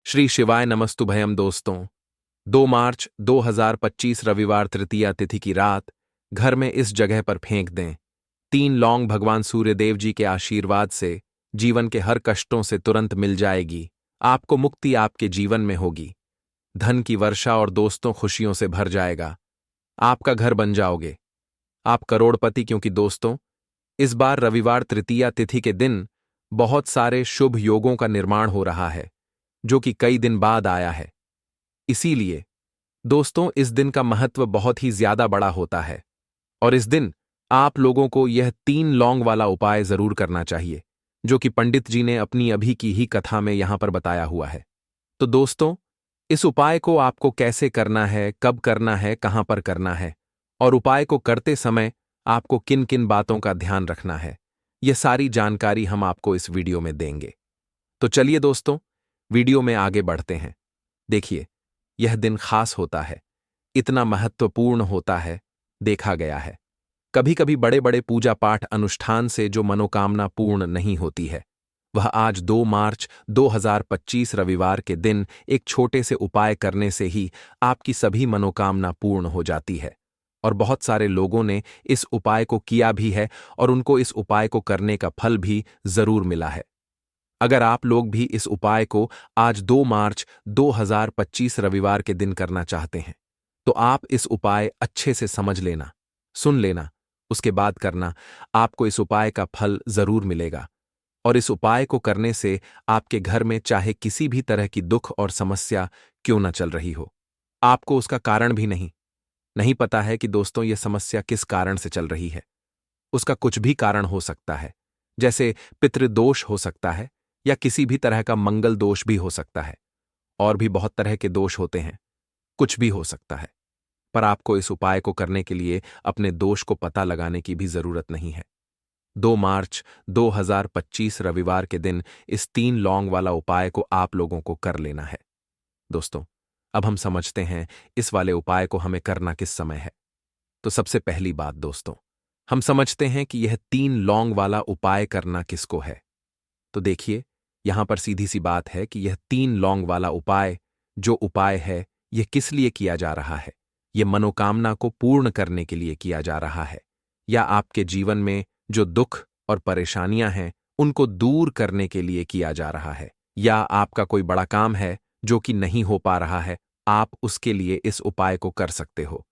श्री शिवाय नमस्तुभयम दोस्तों। 2 मार्च 2025 रविवार तृतीया तिथि की रात घर में इस जगह पर फेंक दें 3 लौंग। भगवान सूर्यदेव जी के आशीर्वाद से जीवन के हर कष्टों से तुरंत मिल जाएगी। आपको मुक्ति आपके जीवन में होगी। धन की वर्षा और दोस्तों खुशियों से भर जाएगा। आपका घर बन जाओगे। आप करोड़पति, क्योंकि दोस्तों इस बार रविवार तृतीया तिथि के दिन बहुत सारे शुभ योगों का निर्माण हो रहा है, जो कि कई दिन बाद आया है। इसीलिए दोस्तों इस दिन का महत्व बहुत ही ज्यादा बड़ा होता है और इस दिन आप लोगों को यह 3 लौंग वाला उपाय जरूर करना चाहिए, जो कि पंडित जी ने अपनी अभी की ही कथा में यहां पर बताया हुआ है। तो दोस्तों इस उपाय को आपको कैसे करना है, कब करना है, कहां पर करना है और उपाय को करते समय आपको किन किन बातों का ध्यान रखना है, यह सारी जानकारी हम आपको इस वीडियो में देंगे। तो चलिए दोस्तों वीडियो में आगे बढ़ते हैं। देखिए यह दिन खास होता है, इतना महत्वपूर्ण होता है। देखा गया है कभी कभी बड़े बड़े पूजा पाठ अनुष्ठान से जो मनोकामना पूर्ण नहीं होती है, वह आज 2 मार्च 2025 रविवार के दिन एक छोटे से उपाय करने से ही आपकी सभी मनोकामना पूर्ण हो जाती है। और बहुत सारे लोगों ने इस उपाय को किया भी है और उनको इस उपाय को करने का फल भी जरूर मिला है। अगर आप लोग भी इस उपाय को आज 2 मार्च 2025 रविवार के दिन करना चाहते हैं, तो आप इस उपाय अच्छे से समझ लेना, सुन लेना, उसके बाद करना। आपको इस उपाय का फल जरूर मिलेगा और इस उपाय को करने से आपके घर में चाहे किसी भी तरह की दुख और समस्या क्यों न चल रही हो, आपको उसका कारण भी नहीं पता है कि दोस्तों यह समस्या किस कारण से चल रही है। उसका कुछ भी कारण हो सकता है, जैसे पितृदोष हो सकता है या किसी भी तरह का मंगल दोष भी हो सकता है, और भी बहुत तरह के दोष होते हैं, कुछ भी हो सकता है। पर आपको इस उपाय को करने के लिए अपने दोष को पता लगाने की भी जरूरत नहीं है। 2 मार्च 2025 रविवार के दिन इस 3 लौंग वाला उपाय को आप लोगों को कर लेना है। दोस्तों अब हम समझते हैं इस वाले उपाय को हमें करना किस समय है। तो सबसे पहली बात दोस्तों, हम समझते हैं कि यह 3 लौंग वाला उपाय करना किसको है। तो देखिए यहां पर सीधी सी बात है कि यह 3 लौंग वाला उपाय जो उपाय है, यह किस लिए किया जा रहा है। यह मनोकामना को पूर्ण करने के लिए किया जा रहा है, या आपके जीवन में जो दुख और परेशानियां हैं उनको दूर करने के लिए किया जा रहा है, या आपका कोई बड़ा काम है जो कि नहीं हो पा रहा है, आप उसके लिए इस उपाय को कर सकते हो।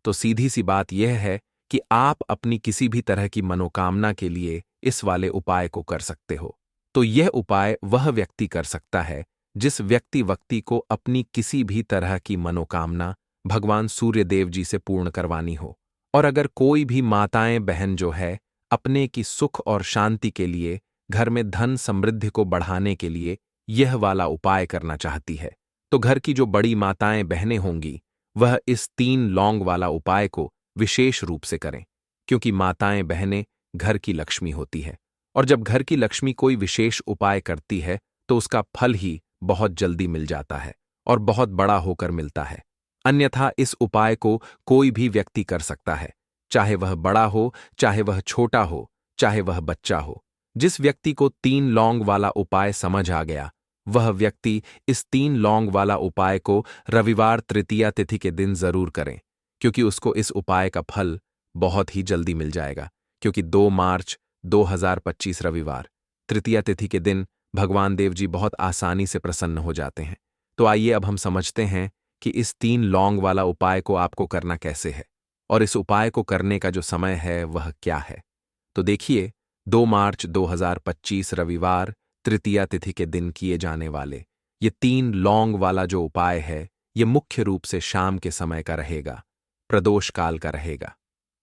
तो सीधी सी बात यह है कि आप अपनी किसी भी तरह की मनोकामना के लिए इस वाले उपाय को कर सकते हो। तो यह उपाय वह व्यक्ति कर सकता है जिस व्यक्ति को अपनी किसी भी तरह की मनोकामना भगवान सूर्यदेव जी से पूर्ण करवानी हो। और अगर कोई भी माताएं बहन जो है अपने की सुख और शांति के लिए, घर में धन समृद्धि को बढ़ाने के लिए यह वाला उपाय करना चाहती है, तो घर की जो बड़ी माताएं बहनें होंगी वह इस 3 लौंग वाला उपाय को विशेष रूप से करें, क्योंकि माताएं बहनें घर की लक्ष्मी होती है और जब घर की लक्ष्मी कोई विशेष उपाय करती है तो उसका फल ही बहुत जल्दी मिल जाता है और बहुत बड़ा होकर मिलता है। अन्यथा इस उपाय को कोई भी व्यक्ति कर सकता है, चाहे वह बड़ा हो, चाहे वह छोटा हो, चाहे वह बच्चा हो। जिस व्यक्ति को 3 लौंग वाला उपाय समझ आ गया, वह व्यक्ति इस 3 लौंग वाला उपाय को रविवार तृतीया तिथि के दिन जरूर करें, क्योंकि उसको इस उपाय का फल बहुत ही जल्दी मिल जाएगा। क्योंकि 2 मार्च 2025 रविवार तृतीया तिथि के दिन भगवान देव जी बहुत आसानी से प्रसन्न हो जाते हैं। तो आइए अब हम समझते हैं कि इस 3 लौंग वाला उपाय को आपको करना कैसे है और इस उपाय को करने का जो समय है वह क्या है। तो देखिए 2 मार्च 2025 रविवार तृतीया तिथि के दिन किए जाने वाले ये 3 लौंग वाला जो उपाय है, ये मुख्य रूप से शाम के समय का रहेगा, प्रदोष काल का रहेगा।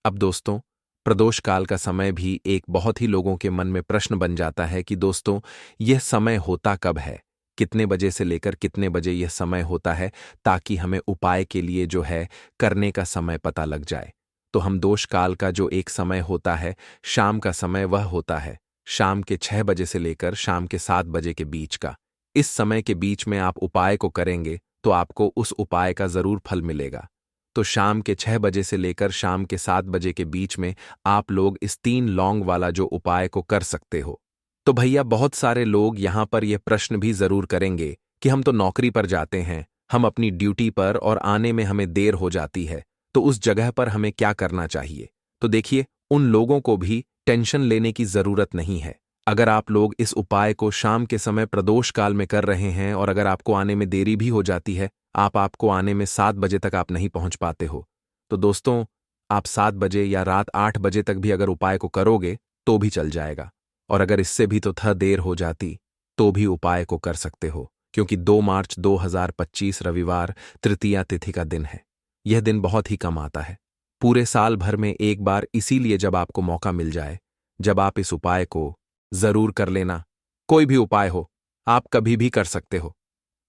अब दोस्तों प्रदोष काल का समय भी एक बहुत ही लोगों के मन में प्रश्न बन जाता है कि दोस्तों यह समय होता कब है, कितने बजे से लेकर कितने बजे यह समय होता है, ताकि हमें उपाय के लिए जो है करने का समय पता लग जाए। तो हम दोष काल का जो एक समय होता है, शाम का समय, वह होता है शाम के 6 बजे से लेकर शाम के 7 बजे के बीच का। इस समय के बीच में आप उपाय को करेंगे तो आपको उस उपाय का जरूर फल मिलेगा। तो शाम के 6 बजे से लेकर शाम के 7 बजे के बीच में आप लोग इस 3 लौंग वाला जो उपाय को कर सकते हो। तो भैया बहुत सारे लोग यहां पर यह प्रश्न भी जरूर करेंगे कि हम तो नौकरी पर जाते हैं, हम अपनी ड्यूटी पर और आने में हमें देर हो जाती है, तो उस जगह पर हमें क्या करना चाहिए। तो देखिए, उन लोगों को भी टेंशन लेने की जरूरत नहीं है। अगर आप लोग इस उपाय को शाम के समय प्रदोष काल में कर रहे हैं और अगर आपको आने में देरी भी हो जाती है, आपको आने में 7 बजे तक आप नहीं पहुंच पाते हो, तो दोस्तों, आप 7 बजे या रात 8 बजे तक भी अगर उपाय को करोगे तो भी चल जाएगा। और अगर इससे भी तो देर हो जाती तो भी उपाय को कर सकते हो, क्योंकि 2 मार्च 2025 रविवार तृतीया तिथि का दिन है। यह दिन बहुत ही कम आता है, पूरे साल भर में एक बार, इसीलिए जब आपको मौका मिल जाए, जब आप इस उपाय को जरूर कर लेना। कोई भी उपाय हो, आप कभी भी कर सकते हो।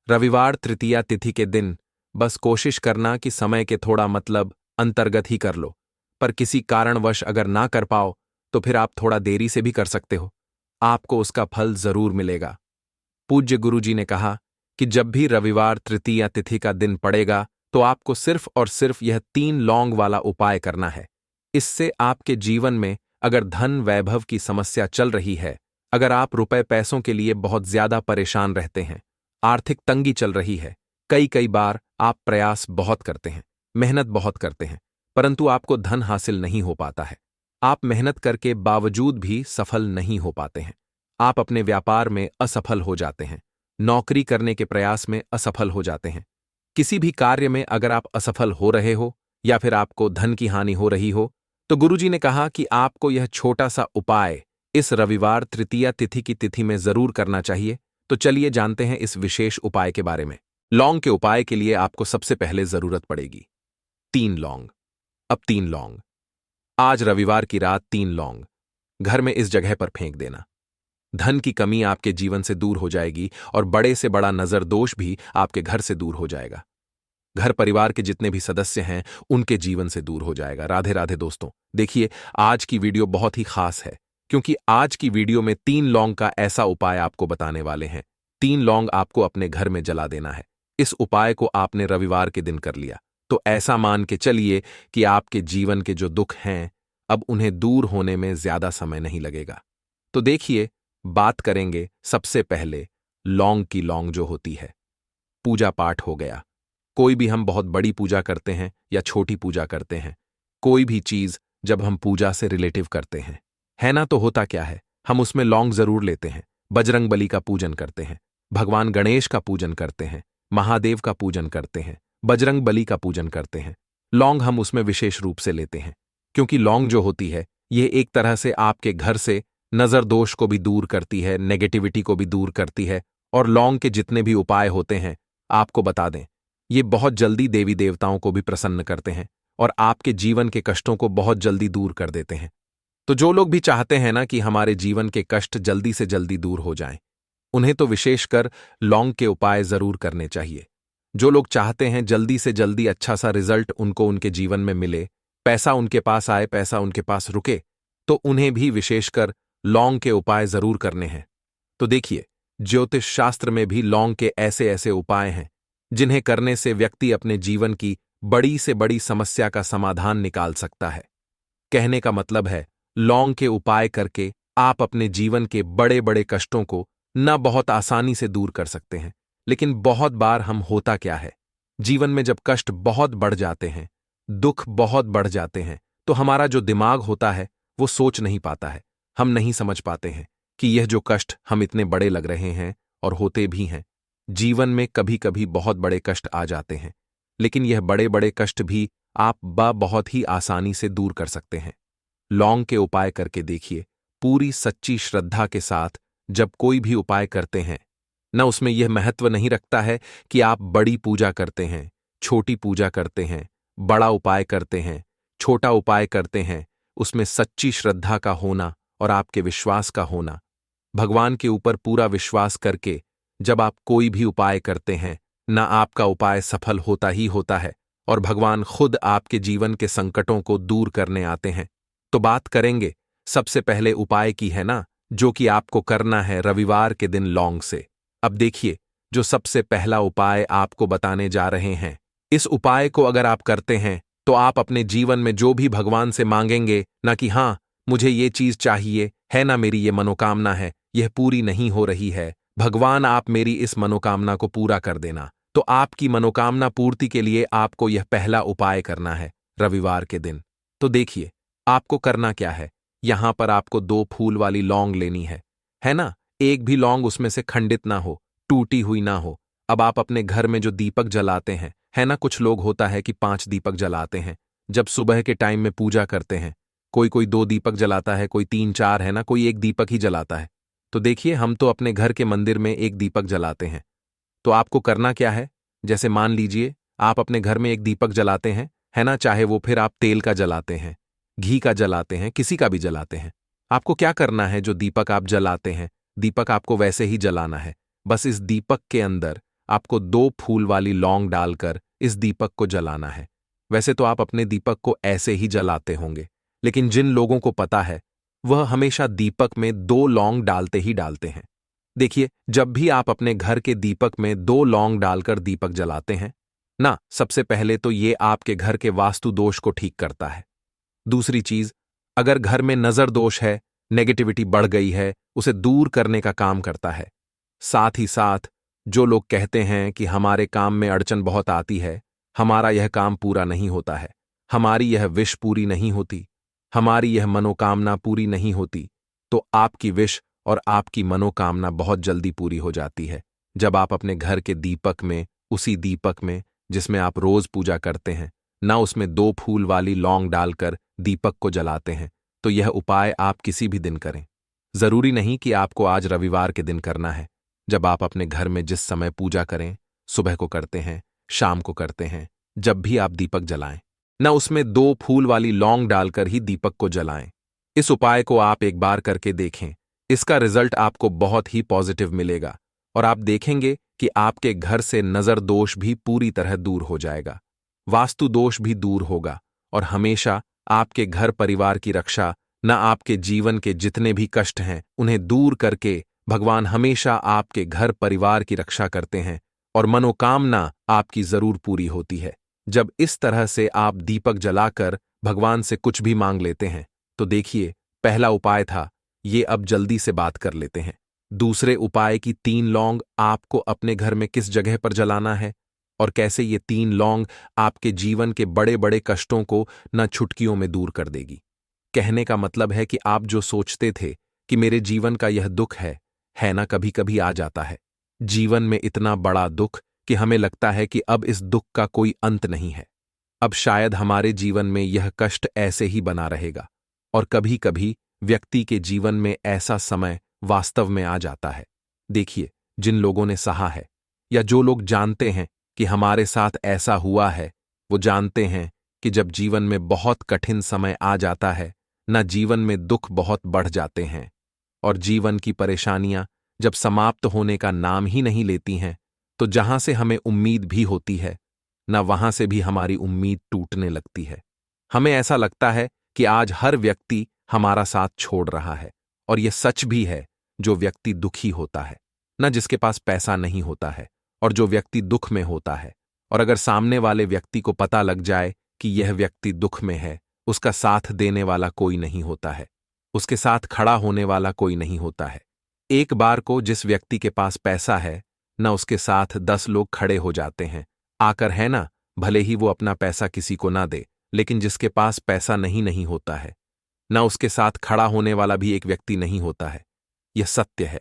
रविवार तृतीया तिथि के दिन बस कोशिश करना कि समय के थोड़ा अंतर्गत ही कर लो, पर किसी कारणवश अगर ना कर पाओ तो फिर आप थोड़ा देरी से भी कर सकते हो, आपको उसका फल जरूर मिलेगा। पूज्य गुरुजी ने कहा कि जब भी रविवार तृतीया तिथि का दिन पड़ेगा तो आपको सिर्फ और सिर्फ यह 3 लौंग वाला उपाय करना है। इससे आपके जीवन में अगर धन वैभव की समस्या चल रही है, अगर आप रुपए पैसों के लिए बहुत ज्यादा परेशान रहते हैं, आर्थिक तंगी चल रही है, कई कई बार आप प्रयास बहुत करते हैं, मेहनत बहुत करते हैं, परंतु आपको धन हासिल नहीं हो पाता है, आप मेहनत करके बावजूद भी सफल नहीं हो पाते हैं, आप अपने व्यापार में असफल हो जाते हैं, नौकरी करने के प्रयास में असफल हो जाते हैं, किसी भी कार्य में अगर आप असफल हो रहे हो या फिर आपको धन की हानि हो रही हो, तो गुरुजी ने कहा कि आपको यह छोटा सा उपाय इस रविवार तृतीया तिथि की तिथि में जरूर करना चाहिए। तो चलिए जानते हैं इस विशेष उपाय के बारे में। लौंग के उपाय के लिए आपको सबसे पहले जरूरत पड़ेगी 3 लौंग। अब 3 लौंग, आज रविवार की रात 3 लौंग घर में इस जगह पर फेंक देना। धन की कमी आपके जीवन से दूर हो जाएगी और बड़े से बड़ा नजर दोष भी आपके घर से दूर हो जाएगा। घर परिवार के जितने भी सदस्य हैं उनके जीवन से दूर हो जाएगा। राधे राधे दोस्तों, देखिए आज की वीडियो बहुत ही खास है, क्योंकि आज की वीडियो में 3 लौंग का ऐसा उपाय आपको बताने वाले हैं। 3 लौंग आपको अपने घर में जला देना है। इस उपाय को आपने रविवार के दिन कर लिया तो ऐसा मान के चलिए कि आपके जीवन के जो दुख हैं अब उन्हें दूर होने में ज्यादा समय नहीं लगेगा। तो देखिए, बात करेंगे सबसे पहले लौंग की। लौंग जो होती है, पूजा पाठ हो गया, कोई भी हम बहुत बड़ी पूजा करते हैं या छोटी पूजा करते हैं, कोई भी चीज जब हम पूजा से रिलेटिव करते हैं, है ना, तो होता क्या है, हम उसमें लौंग जरूर लेते हैं। बजरंग बली का पूजन करते हैं, भगवान गणेश का पूजन करते हैं, महादेव का पूजन करते हैं, बजरंग बली का पूजन करते हैं, लौंग हम उसमें विशेष रूप से लेते हैं, क्योंकि लौंग जो होती है ये एक तरह से आपके घर से नजर दोष को भी दूर करती है, नेगेटिविटी को भी दूर करती है। और लौंग के जितने भी उपाय होते हैं आपको बता दें, ये बहुत जल्दी देवी देवताओं को भी प्रसन्न करते हैं और आपके जीवन के कष्टों को बहुत जल्दी दूर कर देते हैं। तो जो लोग भी चाहते हैं ना कि हमारे जीवन के कष्ट जल्दी से जल्दी दूर हो जाएं, उन्हें तो विशेषकर लौंग के उपाय जरूर करने चाहिए। जो लोग चाहते हैं जल्दी से जल्दी अच्छा सा रिजल्ट उनको उनके जीवन में मिले, पैसा उनके पास आए, पैसा उनके पास रुके, तो उन्हें भी विशेषकर लौंग के उपाय जरूर करने हैं। तो देखिए, ज्योतिष शास्त्र में भी लौंग के ऐसे ऐसे उपाय हैं जिन्हें करने से व्यक्ति अपने जीवन की बड़ी से बड़ी समस्या का समाधान निकाल सकता है। कहने का मतलब है, लौंग के उपाय करके आप अपने जीवन के बड़े बड़े कष्टों को न बहुत आसानी से दूर कर सकते हैं। लेकिन बहुत बार हम होता क्या है, जीवन में जब कष्ट बहुत बढ़ जाते हैं, दुख बहुत बढ़ जाते हैं, तो हमारा जो दिमाग होता है वो सोच नहीं पाता है, हम नहीं समझ पाते हैं कि यह जो कष्ट हम इतने बड़े लग रहे हैं, और होते भी हैं। जीवन में कभी कभी बहुत बड़े कष्ट आ जाते हैं, लेकिन यह बड़े बड़े कष्ट भी आप बहुत ही आसानी से दूर कर सकते हैं। लौंग के उपाय करके देखिए, पूरी सच्ची श्रद्धा के साथ जब कोई भी उपाय करते हैं न, उसमें यह महत्व नहीं रखता है कि आप बड़ी पूजा करते हैं, छोटी पूजा करते हैं, बड़ा उपाय करते हैं, छोटा उपाय करते हैं, उसमें सच्ची श्रद्धा का होना और आपके विश्वास का होना, भगवान के ऊपर पूरा विश्वास करके जब आप कोई भी उपाय करते हैं, ना आपका उपाय सफल होता ही होता है और भगवान खुद आपके जीवन के संकटों को दूर करने आते हैं। तो बात करेंगे सबसे पहले उपाय की, है ना, जो कि आपको करना है रविवार के दिन लौंग से। अब देखिए, जो सबसे पहला उपाय आपको बताने जा रहे हैं, इस उपाय को अगर आप करते हैं तो आप अपने जीवन में जो भी भगवान से मांगेंगे ना कि हाँ मुझे ये चीज चाहिए, है ना, मेरी ये मनोकामना है, यह पूरी नहीं हो रही है, भगवान आप मेरी इस मनोकामना को पूरा कर देना। तो आपकी मनोकामना पूर्ति के लिए आपको यह पहला उपाय करना है रविवार के दिन। तो देखिए, आपको करना क्या है। यहां पर आपको 2 फूल वाली लौंग लेनी है ना। एक भी लौंग उसमें से खंडित ना हो, टूटी हुई ना हो। अब आप अपने घर में जो दीपक जलाते हैं, है ना, कुछ लोग होता है कि 5 दीपक जलाते हैं जब सुबह के टाइम में पूजा करते हैं। कोई कोई 2 दीपक जलाता है, कोई 3-4, है ना, कोई 1 दीपक ही जलाता है। तो देखिए, हम तो अपने घर के मंदिर में 1 दीपक जलाते हैं। तो आपको करना क्या है, जैसे मान लीजिए आप अपने घर में 1 दीपक जलाते हैं, है ना, चाहे वो फिर आप तेल का जलाते हैं, घी का जलाते हैं, किसी का भी जलाते हैं। आपको क्या करना है, जो दीपक आप जलाते हैं, दीपक आपको वैसे ही जलाना है। बस इस दीपक के अंदर आपको 2 फूल वाली लौंग डालकर इस दीपक को जलाना है। वैसे तो आप अपने दीपक को ऐसे ही जलाते होंगे, लेकिन जिन लोगों को पता है वह हमेशा दीपक में 2 लौंग डालते ही डालते हैं। देखिए, जब भी आप अपने घर के दीपक में 2 लौंग डालकर दीपक जलाते हैं ना, सबसे पहले तो ये आपके घर के वास्तु दोष को ठीक करता है। दूसरी चीज, अगर घर में नजर दोष है, नेगेटिविटी बढ़ गई है, उसे दूर करने का काम करता है। साथ ही साथ जो लोग कहते हैं कि हमारे काम में अड़चन बहुत आती है, हमारा यह काम पूरा नहीं होता है, हमारी यह विश पूरी नहीं होती, हमारी यह मनोकामना पूरी नहीं होती, तो आपकी विश और आपकी मनोकामना बहुत जल्दी पूरी हो जाती है जब आप अपने घर के दीपक में, उसी दीपक में जिसमें आप रोज पूजा करते हैं ना, उसमें 2 फूल वाली लौंग डालकर दीपक को जलाते हैं। तो यह उपाय आप किसी भी दिन करें। जरूरी नहीं कि आपको आज रविवार के दिन करना है। जब आप अपने घर में जिस समय पूजा करें, सुबह को करते हैं, शाम को करते हैं, जब भी आप दीपक जलाएं ना, उसमें 2 फूल वाली लौंग डालकर ही दीपक को जलाएं। इस उपाय को आप एक बार करके देखें। इसका रिजल्ट आपको बहुत ही पॉजिटिव मिलेगा और आप देखेंगे कि आपके घर से नजर दोष भी पूरी तरह दूर हो जाएगा, वास्तु दोष भी दूर होगा और हमेशा आपके घर परिवार की रक्षा, न आपके जीवन के जितने भी कष्ट हैं उन्हें दूर करके भगवान हमेशा आपके घर परिवार की रक्षा करते हैं और मनोकामना आपकी जरूर पूरी होती है। जब इस तरह से आप दीपक जलाकर भगवान से कुछ भी मांग लेते हैं, तो देखिए, पहला उपाय था, ये अब जल्दी से बात कर लेते हैं। दूसरे उपाय की 3 लौंग आपको अपने घर में किस जगह पर जलाना है और कैसे ये 3 लौंग आपके जीवन के बड़े बड़े कष्टों को न छुटकियों में दूर कर देगी। कहने का मतलब है कि आप जो सोचते थे कि मेरे जीवन का यह दुख है ना, कभी कभी आ जाता है जीवन में इतना बड़ा दुख कि हमें लगता है कि अब इस दुख का कोई अंत नहीं है, अब शायद हमारे जीवन में यह कष्ट ऐसे ही बना रहेगा। और कभी कभी व्यक्ति के जीवन में ऐसा समय वास्तव में आ जाता है। देखिए, जिन लोगों ने सहा है या जो लोग जानते हैं कि हमारे साथ ऐसा हुआ है, वो जानते हैं कि जब जीवन में बहुत कठिन समय आ जाता है ना, जीवन में दुख बहुत बढ़ जाते हैं और जीवन की परेशानियां जब समाप्त होने का नाम ही नहीं लेती हैं, तो जहां से हमें उम्मीद भी होती है ना, वहां से भी हमारी उम्मीद टूटने लगती है। हमें ऐसा लगता है कि आज हर व्यक्ति हमारा साथ छोड़ रहा है और यह सच भी है। जो व्यक्ति दुखी होता है ना, जिसके पास पैसा नहीं होता है, और जो व्यक्ति दुख में होता है, और अगर सामने वाले व्यक्ति को पता लग जाए कि यह व्यक्ति दुख में है, उसका साथ देने वाला कोई नहीं होता है, उसके साथ खड़ा होने वाला कोई नहीं होता है। एक बार को जिस व्यक्ति के पास पैसा है ना, उसके साथ 10 लोग खड़े हो जाते हैं आकर, है ना, भले ही वो अपना पैसा किसी को ना दे, लेकिन जिसके पास पैसा नहीं होता है ना, उसके साथ खड़ा होने वाला भी एक व्यक्ति नहीं होता है। यह सत्य है।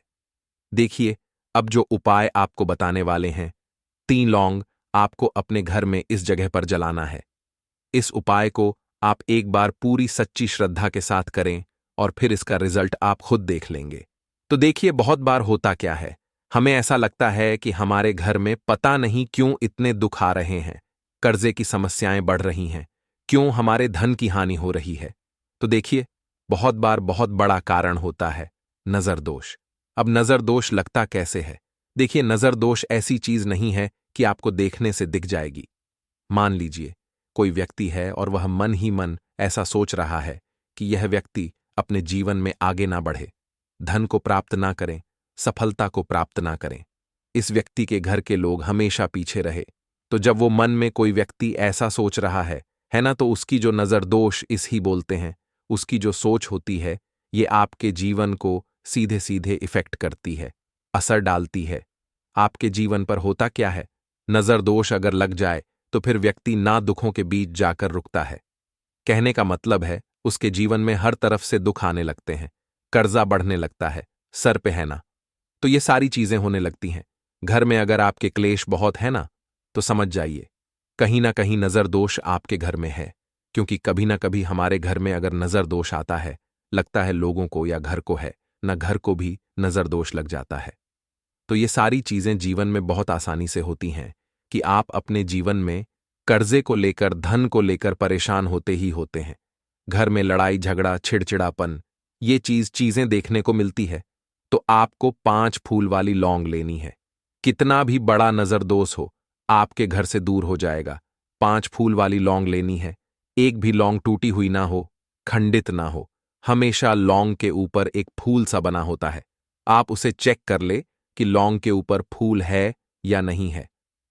देखिए, अब जो उपाय आपको बताने वाले हैं, 3 लौंग आपको अपने घर में इस जगह पर जलाना है। इस उपाय को आप एक बार पूरी सच्ची श्रद्धा के साथ करें और फिर इसका रिजल्ट आप खुद देख लेंगे। तो देखिए, बहुत बार होता क्या है, हमें ऐसा लगता है कि हमारे घर में पता नहीं क्यों इतने दुख आ रहे हैं, कर्जे की समस्याएं बढ़ रही हैं, क्यों हमारे धन की हानि हो रही है। तो देखिए, बहुत बार बहुत बड़ा कारण होता है नजर दोष। अब नजर दोष लगता कैसे है? देखिए, नजर दोष ऐसी चीज नहीं है कि आपको देखने से दिख जाएगी। मान लीजिए कोई व्यक्ति है और वह मन ही मन ऐसा सोच रहा है कि यह व्यक्ति अपने जीवन में आगे ना बढ़े, धन को प्राप्त ना करें, सफलता को प्राप्त ना करें, इस व्यक्ति के घर के लोग हमेशा पीछे रहे। तो जब वो मन में कोई व्यक्ति ऐसा सोच रहा है ना, तो उसकी जो नजर दोष इस ही बोलते हैं, उसकी जो सोच होती है, ये आपके जीवन को सीधे सीधे इफेक्ट करती है। असर डालती है। आपके जीवन पर होता क्या है? नजर दोष अगर लग जाए तो फिर व्यक्ति ना दुखों के बीच जाकर रुकता है। कहने का मतलब है उसके जीवन में हर तरफ से दुख आने लगते हैं, कर्जा बढ़ने लगता है, सर पे है ना, तो ये सारी चीजें होने लगती हैं। घर में अगर आपके क्लेश बहुत है ना, तो समझ जाइए कहीं ना कहीं नजर दोष आपके घर में है। क्योंकि कभी ना कभी हमारे घर में अगर नजर दोष आता है, लगता है लोगों को या घर को है, ना घर को भी नजर दोष लग जाता है। तो ये सारी चीजें जीवन में बहुत आसानी से होती हैं कि आप अपने जीवन में कर्जे को लेकर, धन को लेकर परेशान होते ही होते हैं। घर में लड़ाई झगड़ा, चिड़चिड़ापन, ये चीजें देखने को मिलती है। तो आपको 5 फूल वाली लौंग लेनी है। कितना भी बड़ा नजरदोष हो, आपके घर से दूर हो जाएगा। 5 फूल वाली लौंग लेनी है। एक भी लौंग टूटी हुई ना हो, खंडित ना हो। हमेशा लौंग के ऊपर एक फूल सा बना होता है। आप उसे चेक कर ले कि लौंग के ऊपर फूल है या नहीं है।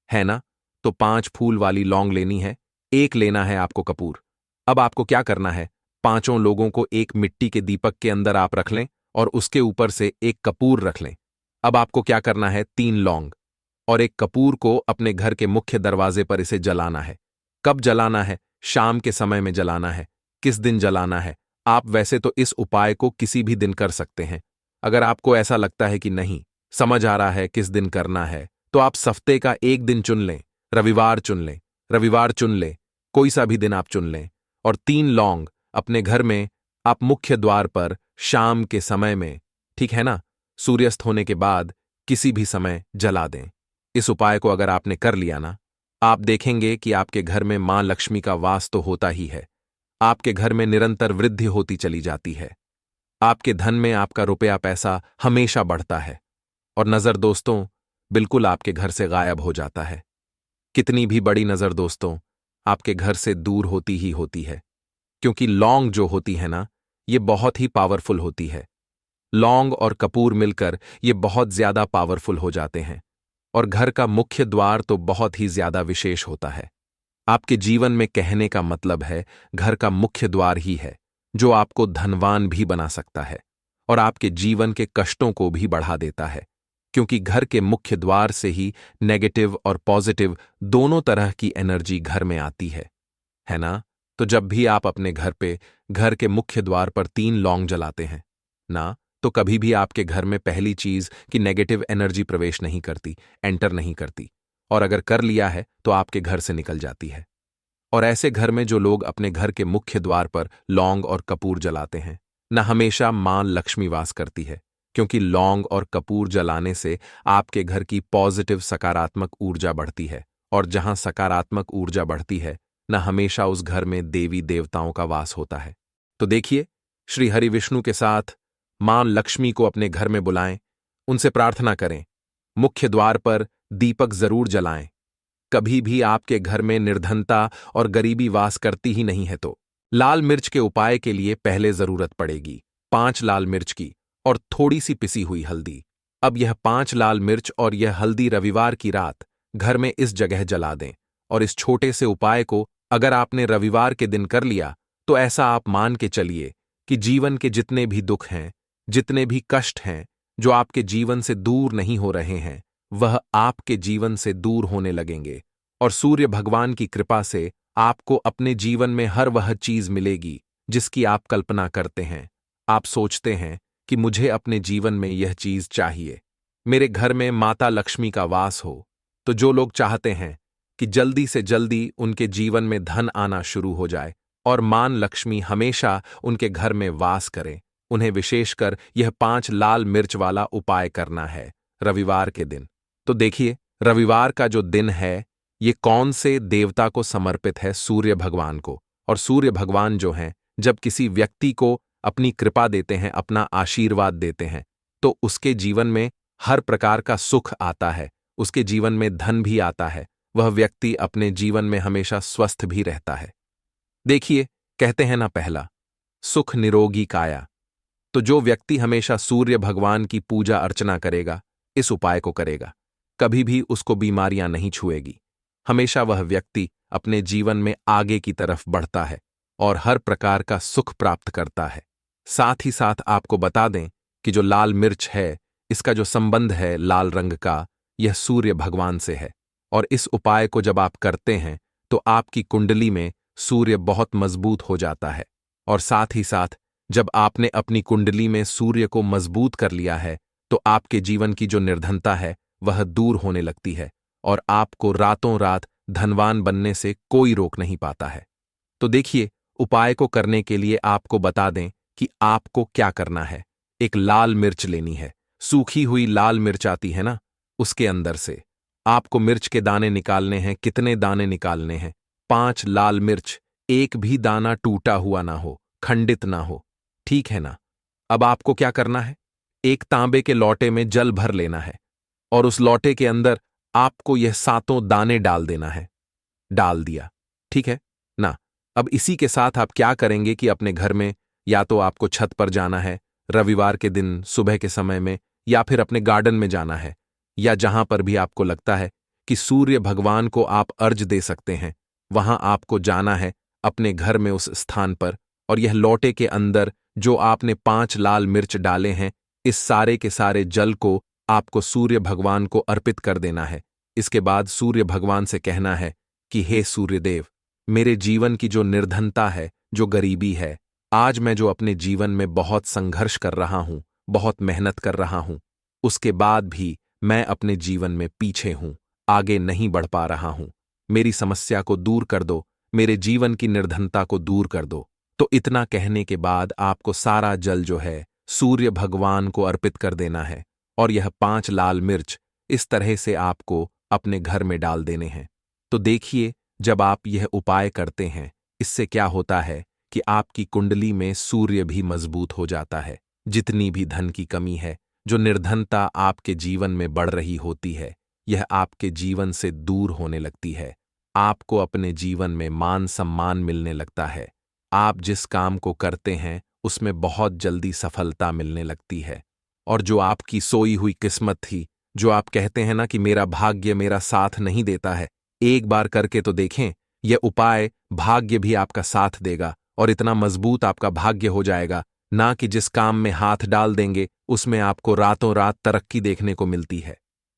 है ना? तो 5 फूल वाली लौंग लेनी है। एक लेना है आपको कपूर। अब आपको क्या करना है? पांचों लोगों को एक मिट्टी के दीपक के अंदर आप रख लें और उसके ऊपर से एक कपूर रख लें। अब आपको क्या करना है? 3 लौंग और एक कपूर को अपने घर के मुख्य दरवाजे पर इसे जलाना है। कब जलाना है? शाम के समय में जलाना है। किस दिन जलाना है? आप वैसे तो इस उपाय को किसी भी दिन कर सकते हैं। अगर आपको ऐसा लगता है कि नहीं समझ आ रहा है किस दिन करना है, तो आप हफ्ते का एक दिन चुन लें। रविवार चुन लें, रविवार चुन लें, कोई सा भी दिन आप चुन लें। और 3 लौंग अपने घर में आप मुख्य द्वार पर शाम के समय में, ठीक है ना, सूर्यास्त होने के बाद किसी भी समय जला दें। इस उपाय को अगर आपने कर लिया ना, आप देखेंगे कि आपके घर में मां लक्ष्मी का वास तो होता ही है। आपके घर में निरंतर वृद्धि होती चली जाती है। आपके धन में आपका रुपया पैसा हमेशा बढ़ता है। और नजर दोस्तों बिल्कुल आपके घर से गायब हो जाता है। कितनी भी बड़ी नजर दोस्तों आपके घर से दूर होती ही होती है। क्योंकि लौंग जो होती है ना, ये बहुत ही पावरफुल होती है। लौंग और कपूर मिलकर ये बहुत ज्यादा पावरफुल हो जाते हैं। और घर का मुख्य द्वार तो बहुत ही ज्यादा विशेष होता है। आपके जीवन में कहने का मतलब है घर का मुख्य द्वार ही है जो आपको धनवान भी बना सकता है और आपके जीवन के कष्टों को भी बढ़ा देता है। क्योंकि घर के मुख्य द्वार से ही नेगेटिव और पॉजिटिव दोनों तरह की एनर्जी घर में आती है ना? तो जब भी आप अपने घर पे घर के मुख्य द्वार पर 3 लौंग जलाते हैं ना, तो कभी भी आपके घर में पहली चीज कि नेगेटिव एनर्जी प्रवेश नहीं करती, एंटर नहीं करती। और अगर कर लिया है तो आपके घर से निकल जाती है। और ऐसे घर में जो लोग अपने घर के मुख्य द्वार पर लौंग और कपूर जलाते हैं न, हमेशा मां लक्ष्मी वास करती है। क्योंकि लौंग और कपूर जलाने से आपके घर की पॉजिटिव सकारात्मक ऊर्जा बढ़ती है। और जहां सकारात्मक ऊर्जा बढ़ती है न, हमेशा उस घर में देवी देवताओं का वास होता है। तो देखिए, श्री हरि विष्णु के साथ मां लक्ष्मी को अपने घर में बुलाएं, उनसे प्रार्थना करें, मुख्य द्वार पर दीपक जरूर जलाएं। कभी भी आपके घर में निर्धनता और गरीबी वास करती ही नहीं है। तो लाल मिर्च के उपाय के लिए पहले जरूरत पड़ेगी 5 लाल मिर्च की और थोड़ी सी पिसी हुई हल्दी। अब यह 5 लाल मिर्च और यह हल्दी रविवार की रात घर में इस जगह जला दें। और इस छोटे से उपाय को अगर आपने रविवार के दिन कर लिया तो ऐसा आप मान के चलिए कि जीवन के जितने भी दुख हैं, जितने भी कष्ट हैं जो आपके जीवन से दूर नहीं हो रहे हैं, वह आपके जीवन से दूर होने लगेंगे। और सूर्य भगवान की कृपा से आपको अपने जीवन में हर वह चीज मिलेगी जिसकी आप कल्पना करते हैं। आप सोचते हैं कि मुझे अपने जीवन में यह चीज चाहिए, मेरे घर में माता लक्ष्मी का वास हो। तो जो लोग चाहते हैं कि जल्दी से जल्दी उनके जीवन में धन आना शुरू हो जाए और मां लक्ष्मी हमेशा उनके घर में वास करे, उन्हें विशेषकर यह 5 लाल मिर्च वाला उपाय करना है रविवार के दिन। तो देखिए, रविवार का जो दिन है ये कौन से देवता को समर्पित है? सूर्य भगवान को। और सूर्य भगवान जो हैं, जब किसी व्यक्ति को अपनी कृपा देते हैं, अपना आशीर्वाद देते हैं, तो उसके जीवन में हर प्रकार का सुख आता है, उसके जीवन में धन भी आता है, वह व्यक्ति अपने जीवन में हमेशा स्वस्थ भी रहता है। देखिए, कहते हैं ना, पहला सुख निरोगी काया। तो जो व्यक्ति हमेशा सूर्य भगवान की पूजा अर्चना करेगा, इस उपाय को करेगा, कभी भी उसको बीमारियां नहीं छुएगी। हमेशा वह व्यक्ति अपने जीवन में आगे की तरफ बढ़ता है और हर प्रकार का सुख प्राप्त करता है। साथ ही साथ आपको बता दें कि जो लाल मिर्च है इसका जो संबंध है लाल रंग का, यह सूर्य भगवान से है। और इस उपाय को जब आप करते हैं तो आपकी कुंडली में सूर्य बहुत मजबूत हो जाता है। और साथ ही साथ जब आपने अपनी कुंडली में सूर्य को मजबूत कर लिया है तो आपके जीवन की जो निर्धनता है वह दूर होने लगती है और आपको रातों रात धनवान बनने से कोई रोक नहीं पाता है। तो देखिए, उपाय को करने के लिए आपको बता दें कि आपको क्या करना है। एक लाल मिर्च लेनी है, सूखी हुई लाल मिर्च आती है ना, उसके अंदर से आपको मिर्च के दाने निकालने हैं। कितने दाने निकालने हैं? 5 लाल मिर्च, एक भी दाना टूटा हुआ ना हो, खंडित ना हो, ठीक है ना। अब आपको क्या करना है? एक तांबे के लोटे में जल भर लेना है और उस लोटे के अंदर आपको यह 7 दाने डाल देना है। डाल दिया, ठीक है ना। अब इसी के साथ आप क्या करेंगे कि अपने घर में या तो आपको छत पर जाना है रविवार के दिन सुबह के समय में, या फिर अपने गार्डन में जाना है, या जहां पर भी आपको लगता है कि सूर्य भगवान को आप अर्घ दे सकते हैं, वहां आपको जाना है अपने घर में उस स्थान पर। और यह लोटे के अंदर जो आपने 5 लाल मिर्च डाले हैं, इस सारे के सारे जल को आपको सूर्य भगवान को अर्पित कर देना है। इसके बाद सूर्य भगवान से कहना है कि हे सूर्यदेव, मेरे जीवन की जो निर्धनता है, जो गरीबी है, आज मैं जो अपने जीवन में बहुत संघर्ष कर रहा हूं, बहुत मेहनत कर रहा हूं, उसके बाद भी मैं अपने जीवन में पीछे हूं, आगे नहीं बढ़ पा रहा हूं। मेरी समस्या को दूर कर दो, मेरे जीवन की निर्धनता को दूर कर दो। तो इतना कहने के बाद आपको सारा जल जो है सूर्य भगवान को अर्पित कर देना है और यह 5 लाल मिर्च इस तरह से आपको अपने घर में डाल देने हैं। तो देखिए, जब आप यह उपाय करते हैं, इससे क्या होता है कि आपकी कुंडली में सूर्य भी मजबूत हो जाता है। जितनी भी धन की कमी है, जो निर्धनता आपके जीवन में बढ़ रही होती है, यह आपके जीवन से दूर होने लगती है। आपको अपने जीवन में मान सम्मान मिलने लगता है। आप जिस काम को करते हैं उसमें बहुत जल्दी सफलता मिलने लगती है। और जो आपकी सोई हुई किस्मत थी, जो आप कहते हैं ना कि मेरा भाग्य मेरा साथ नहीं देता है, एक बार करके तो देखें, यह उपाय भाग्य भी आपका साथ देगा और इतना मजबूत आपका भाग्य हो जाएगा ना कि जिस काम में हाथ डाल देंगे उसमें आपको रातों रात तरक्की देखने को मिलती है।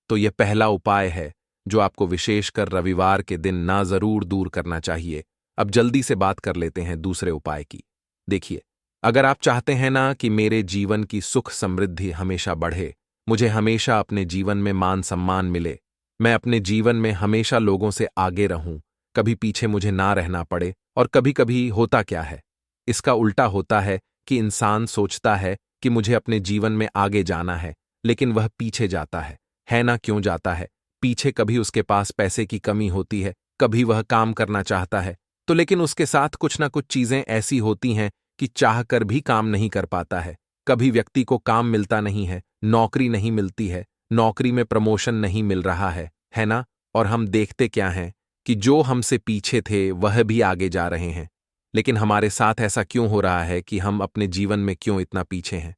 तो यह पहला उपाय है जो आपको विशेषकर रविवार के दिन ना जरूर दूर करना चाहिए। अब जल्दी से बात कर लेते हैं दूसरे उपाय की। देखिए, अगर आप चाहते हैं ना कि मेरे जीवन की सुख समृद्धि हमेशा बढ़े, मुझे हमेशा अपने जीवन में मान सम्मान मिले, मैं अपने जीवन में हमेशा लोगों से आगे रहूं, कभी पीछे मुझे ना रहना पड़े। और कभी कभी होता क्या है, इसका उल्टा होता है कि इंसान सोचता है कि मुझे अपने जीवन में आगे जाना है, लेकिन वह पीछे जाता है ना। क्यों जाता है? पीछे कभी उसके पास पैसे की कमी होती है, कभी वह काम करना चाहता है तो लेकिन उसके साथ कुछ ना कुछ चीजें ऐसी होती हैं कि चाहकर भी काम नहीं कर पाता है। कभी व्यक्ति को काम मिलता नहीं है, नौकरी नहीं मिलती है, नौकरी में प्रमोशन नहीं मिल रहा है ना। और हम देखते क्या हैं कि जो हमसे पीछे थे वह भी आगे जा रहे हैं। लेकिन हमारे साथ ऐसा क्यों हो रहा है कि हम अपने जीवन में क्यों इतना पीछे हैं?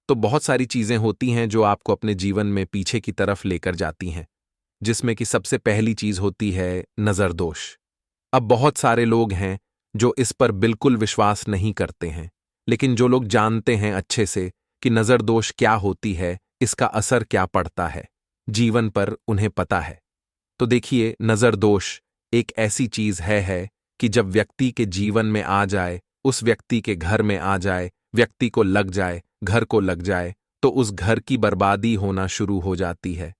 तो बहुत सारी चीजें होती हैं जो आपको अपने जीवन में पीछे की तरफ लेकर जाती हैं, जिसमें कि सबसे पहली चीज होती है नजर दोष। अब बहुत सारे लोग हैं जो इस पर बिल्कुल विश्वास नहीं करते हैं, लेकिन जो लोग जानते हैं अच्छे से कि नजर दोष क्या होती है, इसका असर क्या पड़ता है जीवन पर, उन्हें पता है। तो देखिए, नजर दोष एक ऐसी चीज है कि जब व्यक्ति के जीवन में आ जाए, उस व्यक्ति के घर में आ जाए, व्यक्ति को लग जाए, घर को लग जाए, तो उस घर की बर्बादी होना शुरू हो जाती है।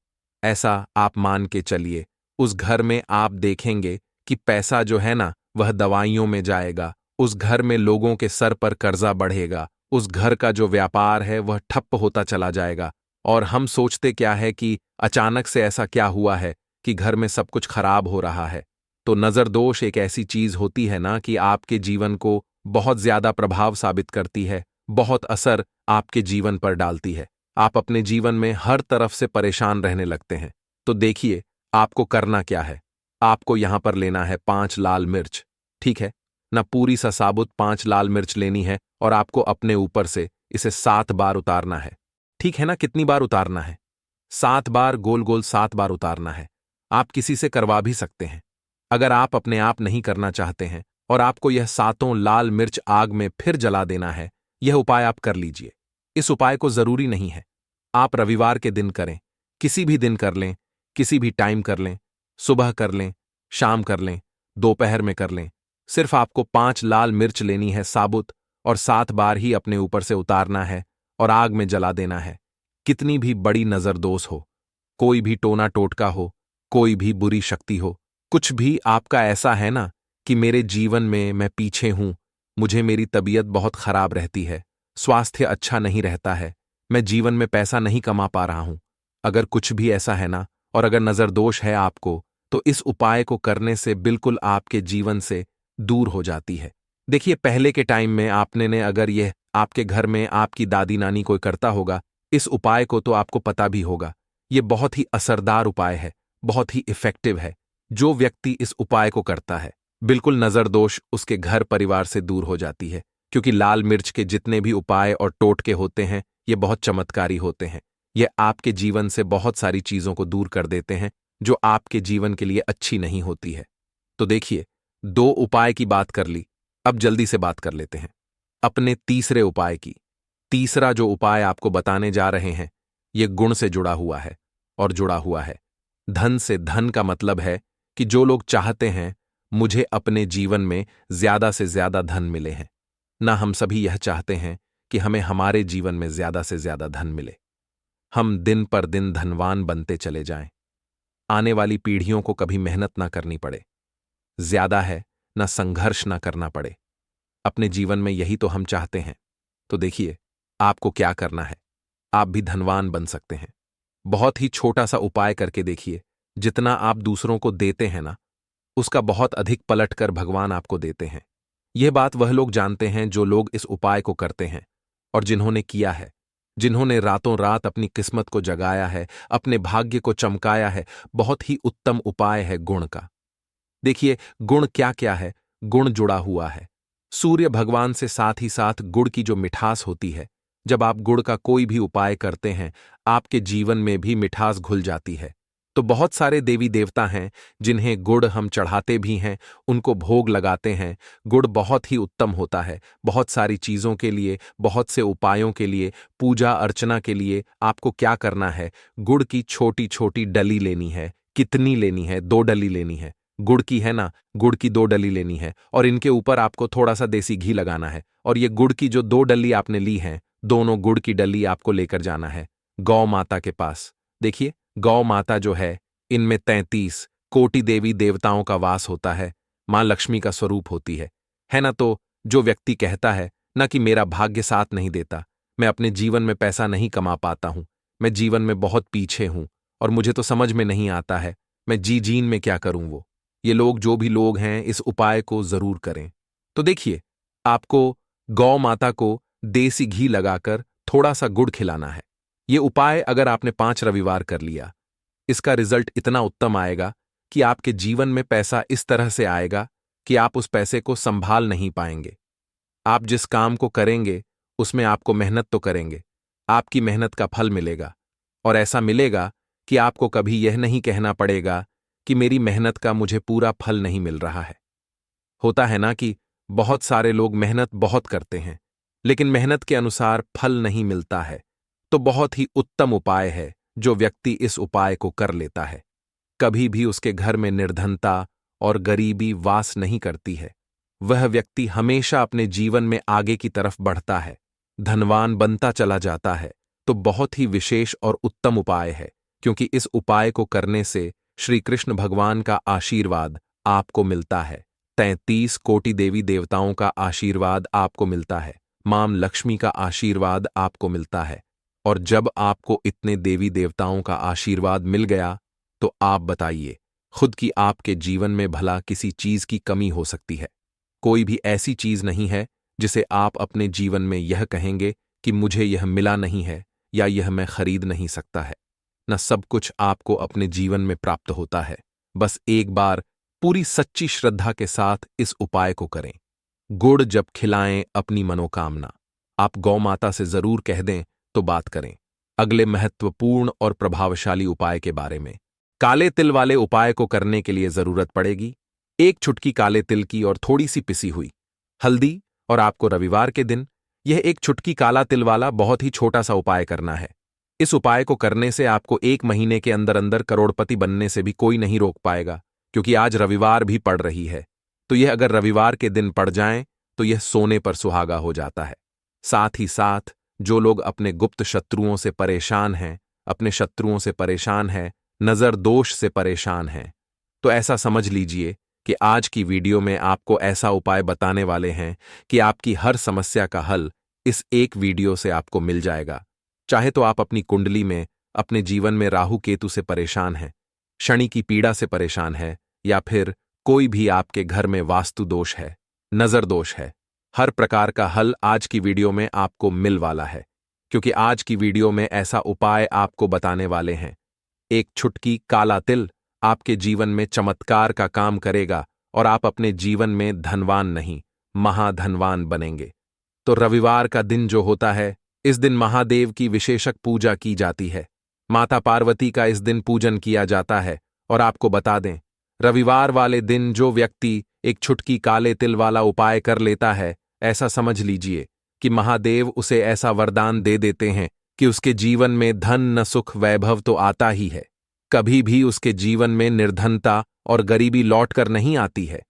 ऐसा आप मान के चलिए, उस घर में आप देखेंगे कि पैसा जो है ना वह दवाइयों में जाएगा, उस घर में लोगों के सर पर कर्जा बढ़ेगा, उस घर का जो व्यापार है वह ठप्प होता चला जाएगा। और हम सोचते क्या है कि अचानक से ऐसा क्या हुआ है कि घर में सब कुछ खराब हो रहा है। तो नजर दोष एक ऐसी चीज होती है ना कि आपके जीवन को बहुत ज्यादा प्रभाव साबित करती है, बहुत असर आपके जीवन पर डालती है। आप अपने जीवन में हर तरफ से परेशान रहने लगते हैं। तो देखिए, आपको करना क्या है। आपको यहां पर लेना है 5 लाल मिर्च, ठीक है ना। पूरी सा साबुत 5 लाल मिर्च लेनी है और आपको अपने ऊपर से इसे 7 बार उतारना है, ठीक है ना। कितनी बार उतारना है? 7 बार, गोल गोल 7 बार उतारना है। आप किसी से करवा भी सकते हैं। अगर आप अपने आप नहीं करना चाहते हैं और आपको यह 7 लाल मिर्च आग में फिर जला देना है, यह उपाय आप कर लीजिए। इस उपाय को जरूरी नहीं है, आप रविवार के दिन करें, किसी भी दिन कर लें, किसी भी टाइम कर लें, सुबह कर लें, शाम कर लें, दोपहर में कर लें। सिर्फ आपको 5 लाल मिर्च लेनी है साबुत और 7 बार ही अपने ऊपर से उतारना है और आग में जला देना है। कितनी भी बड़ी नजरदोष हो, कोई भी टोना टोटका हो, कोई भी बुरी शक्ति हो, कुछ भी आपका ऐसा है ना कि मेरे जीवन में मैं पीछे हूं, मुझे मेरी तबीयत बहुत खराब रहती है, स्वास्थ्य अच्छा नहीं रहता है, मैं जीवन में पैसा नहीं कमा पा रहा हूं। अगर कुछ भी ऐसा है ना और अगर नजर दोष है आपको, तो इस उपाय को करने से बिल्कुल आपके जीवन से दूर हो जाती है। देखिए, पहले के टाइम में आपने ने अगर यह आपके घर में आपकी दादी नानी कोई करता होगा, इस उपाय को तो आपको पता भी होगा। ये बहुत ही असरदार उपाय है, बहुत ही इफेक्टिव है। जो व्यक्ति इस उपाय को करता है, बिल्कुल नजर दोष उसके घर परिवार से दूर हो जाती है, क्योंकि लाल मिर्च के जितने भी उपाय और टोटके होते हैं, ये बहुत चमत्कारी होते हैं। ये आपके जीवन से बहुत सारी चीजों को दूर कर देते हैं जो आपके जीवन के लिए अच्छी नहीं होती है। तो देखिए, 2 उपाय की बात कर ली, अब जल्दी से बात कर लेते हैं अपने तीसरे उपाय की। तीसरा जो उपाय आपको बताने जा रहे हैं, ये गुण से जुड़ा हुआ है और जुड़ा हुआ है धन से। धन का मतलब है कि जो लोग चाहते हैं मुझे अपने जीवन में ज्यादा से ज्यादा धन मिले हैं, ना हम सभी यह चाहते हैं कि हमें हमारे जीवन में ज्यादा से ज्यादा धन मिले, हम दिन पर दिन धनवान बनते चले जाएं, आने वाली पीढ़ियों को कभी मेहनत ना करनी पड़े, ज्यादा है ना संघर्ष ना करना पड़े। अपने जीवन में यही तो हम चाहते हैं। तो देखिए, आपको क्या करना है, आप भी धनवान बन सकते हैं। बहुत ही छोटा सा उपाय करके देखिए। जितना आप दूसरों को देते हैं ना, उसका बहुत अधिक पलट कर भगवान आपको देते हैं। यह बात वह लोग जानते हैं जो लोग इस उपाय को करते हैं और जिन्होंने किया है, जिन्होंने रातों रात अपनी किस्मत को जगाया है, अपने भाग्य को चमकाया है। बहुत ही उत्तम उपाय है गुण का। देखिए, गुण क्या क्या है। गुण जुड़ा हुआ है सूर्य भगवान से, साथ ही साथ गुड़ की जो मिठास होती है, जब आप गुड़ का कोई भी उपाय करते हैं, आपके जीवन में भी मिठास घुल जाती है। तो बहुत सारे देवी देवता हैं जिन्हें गुड़ हम चढ़ाते भी हैं, उनको भोग लगाते हैं। गुड़ बहुत ही उत्तम होता है बहुत सारी चीजों के लिए, बहुत से उपायों के लिए, पूजा अर्चना के लिए। आपको क्या करना है, गुड़ की छोटी छोटी डली लेनी है। कितनी लेनी है? 2 डली लेनी है। गुड़ की है ना, गुड़ की 2 डली लेनी है और इनके ऊपर आपको थोड़ा सा देसी घी लगाना है। और ये गुड़ की जो 2 डली आपने ली हैं, दोनों गुड़ की डली आपको लेकर जाना है गौ माता के पास। देखिए, गौ माता जो है, इनमें 33 कोटि देवी देवताओं का वास होता है, मां लक्ष्मी का स्वरूप होती है ना। तो जो व्यक्ति कहता है ना कि मेरा भाग्य साथ नहीं देता, मैं अपने जीवन में पैसा नहीं कमा पाता हूं, मैं जीवन में बहुत पीछे हूं और मुझे तो समझ में नहीं आता है मैं जीन में क्या करूं, वो ये लोग, जो भी लोग हैं, इस उपाय को जरूर करें। तो देखिए, आपको गौ माता को देसी घी लगाकर थोड़ा सा गुड़ खिलाना है। ये उपाय अगर आपने 5 रविवार कर लिया, इसका रिजल्ट इतना उत्तम आएगा कि आपके जीवन में पैसा इस तरह से आएगा कि आप उस पैसे को संभाल नहीं पाएंगे। आप जिस काम को करेंगे उसमें आपको मेहनत तो करेंगे, आपकी मेहनत का फल मिलेगा और ऐसा मिलेगा कि आपको कभी यह नहीं कहना पड़ेगा कि मेरी मेहनत का मुझे पूरा फल नहीं मिल रहा है। होता है ना कि बहुत सारे लोग मेहनत बहुत करते हैं लेकिन मेहनत के अनुसार फल नहीं मिलता है। तो बहुत ही उत्तम उपाय है जो व्यक्ति इस उपाय को कर लेता है, कभी भी उसके घर में निर्धनता और गरीबी वास नहीं करती है। वह व्यक्ति हमेशा अपने जीवन में आगे की तरफ बढ़ता है, धनवान बनता चला जाता है। तो बहुत ही विशेष और उत्तम उपाय है, क्योंकि इस उपाय को करने से श्री कृष्ण भगवान का आशीर्वाद आपको मिलता है, 33 कोटि देवी देवताओं का आशीर्वाद आपको मिलता है, मां लक्ष्मी का आशीर्वाद आपको मिलता है। और जब आपको इतने देवी देवताओं का आशीर्वाद मिल गया, तो आप बताइए खुद की आपके जीवन में भला किसी चीज की कमी हो सकती है? कोई भी ऐसी चीज नहीं है जिसे आप अपने जीवन में यह कहेंगे कि मुझे यह मिला नहीं है या यह मैं खरीद नहीं सकता है। न, सब कुछ आपको अपने जीवन में प्राप्त होता है। बस एक बार पूरी सच्ची श्रद्धा के साथ इस उपाय को करें। गुड़ जब खिलाएं अपनी मनोकामना, आप गौ माता से जरूर कह दें तो बात करें। अगले महत्वपूर्ण और प्रभावशाली उपाय के बारे में। काले तिल वाले उपाय को करने के लिए जरूरत पड़ेगी 1 चुटकी काले तिल की और थोड़ी सी पिसी हुई हल्दी। और आपको रविवार के दिन यह 1 चुटकी काला तिल वाला बहुत ही छोटा सा उपाय करना है। इस उपाय को करने से आपको 1 महीने के अंदर अंदर करोड़पति बनने से भी कोई नहीं रोक पाएगा, क्योंकि आज रविवार भी पड़ रही है। तो यह अगर रविवार के दिन पड़ जाएं तो यह सोने पर सुहागा हो जाता है। साथ ही साथ जो लोग अपने गुप्त शत्रुओं से परेशान हैं, अपने शत्रुओं से परेशान हैं, नजर दोष से परेशान हैं, तो ऐसा समझ लीजिए कि आज की वीडियो में आपको ऐसा उपाय बताने वाले हैं कि आपकी हर समस्या का हल इस एक वीडियो से आपको मिल जाएगा। चाहे तो आप अपनी कुंडली में, अपने जीवन में राहु केतु से परेशान हैं, शनि की पीड़ा से परेशान है, या फिर कोई भी आपके घर में वास्तु दोष है, नजर दोष है, हर प्रकार का हल आज की वीडियो में आपको मिल वाला है। क्योंकि आज की वीडियो में ऐसा उपाय आपको बताने वाले हैं। एक छुटकी काला तिल आपके जीवन में चमत्कार का काम करेगा और आप अपने जीवन में धनवान नहीं, महाधनवान बनेंगे। तो रविवार का दिन जो होता है, इस दिन महादेव की विशेषक पूजा की जाती है। माता पार्वती का इस दिन पूजन किया जाता है। और आपको बता दें, रविवार वाले दिन जो व्यक्ति एक छुटकी काले तिल वाला उपाय कर लेता है, ऐसा समझ लीजिए कि महादेव उसे ऐसा वरदान दे देते हैं कि उसके जीवन में धन न सुख वैभव तो आता ही है, कभी भी उसके जीवन में निर्धनता और गरीबी लौट कर नहीं आती है।